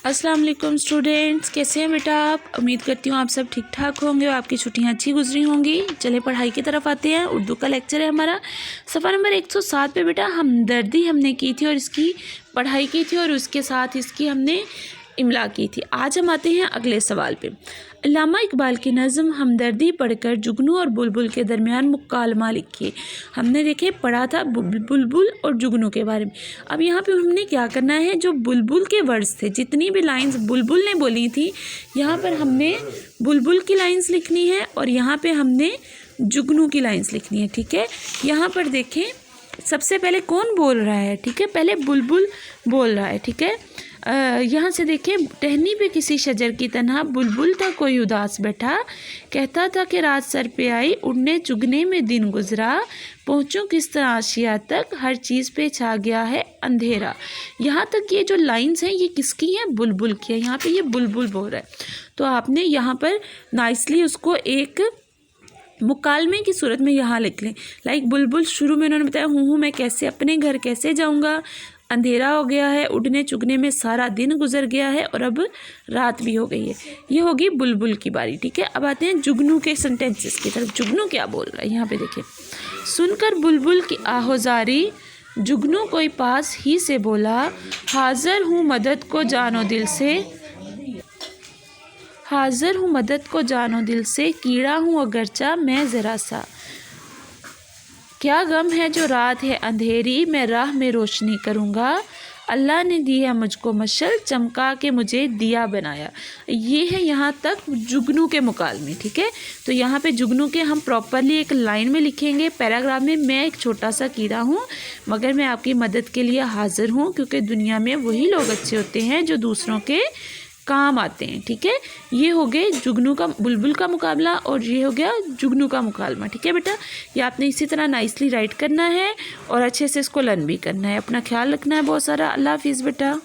अस्सलाम वालेकुम स्टूडेंट्स, कैसे हैं बेटा आप। उम्मीद करती हूँ आप सब ठीक ठाक होंगे और आपकी छुट्टियाँ अच्छी गुजरी होंगी। चले पढ़ाई की तरफ आते हैं। उर्दू का लेक्चर है हमारा, सफ़ा नंबर 107 पे बेटा हमदर्दी हमने की थी और इसकी पढ़ाई की थी और उसके साथ इसकी हमने इमला की थी। आज हम आते हैं अगले सवाल पे। अल्लामा इकबाल की नज़म हमदर्दी पढ़कर जुगनू और बुलबुल के दरमियान मुकालमा लिखिए। हमने देखे पढ़ा था बुलबुल और जुगनू के बारे में। अब यहाँ पे हमने क्या करना है, जो बुलबुल के वर्ड्स थे, जितनी भी लाइंस बुलबुल ने बोली थी, यहाँ पर हमने बुलबुल की लाइंस लिखनी है और यहाँ पे हमने जुगनू की लाइंस लिखनी है। ठीक है, यहाँ पर देखें सबसे पहले कौन बोल रहा है। ठीक है, पहले बुलबुल बोल रहा है। ठीक है, यहाँ से देखें, टहनी पे किसी शजर की तन्हा बुलबुल था कोई उदास बैठा, कहता था कि रात सर पे आई उड़ने चुगने में दिन गुजरा, पहुँचूँ किस तरह आशिया तक हर चीज़ पे छा गया है अंधेरा। यहाँ तक ये जो लाइंस हैं ये किसकी हैं, बुलबुल की है। यहाँ पे ये बुलबुल बोल रहा है, तो आपने यहाँ पर नाइसली उसको एक मुकालमे की सूरत में यहाँ लिख लें। लाइक बुलबुल शुरू में उन्होंने बताया हूँ मैं कैसे अपने घर कैसे जाऊँगा, अंधेरा हो गया है, उड़ने चुगने में सारा दिन गुजर गया है और अब रात भी हो गई है। ये होगी बुलबुल की बारी। ठीक है, अब आते हैं जुगनू के सेंटेंसेस की तरफ। जुगनू क्या बोल रहा है, यहाँ पे देखिए। सुनकर बुलबुल की आहोजारी जुगनू कोई पास ही से बोला, हाजिर हूँ मदद को जानो दिल से, हाजिर हूँ मदद को जानो दिल से, कीड़ा हूँ अगरचा मैं ज़रा सा, क्या गम है जो रात है अंधेरी, मैं राह में रोशनी करूँगा, अल्लाह ने दी है मुझको मशल, चमका के मुझे दिया बनाया। ये है यहाँ तक जुगनू के मुकालमे। ठीक है, तो यहाँ पे जुगनू के हम प्रॉपरली एक लाइन में लिखेंगे पैराग्राफ में। मैं एक छोटा सा कीड़ा हूँ मगर मैं आपकी मदद के लिए हाजिर हूँ, क्योंकि दुनिया में वही लोग अच्छे होते हैं जो दूसरों के काम आते हैं। ठीक है, ये हो गए जुगनू का बुलबुल का मुकाबला और ये हो गया जुगनू का मुकालमा। ठीक है बेटा, ये आपने इसी तरह नाइसली राइट करना है और अच्छे से इसको लर्न भी करना है। अपना ख्याल रखना है बहुत सारा। अल्लाह हाफिज़ बेटा।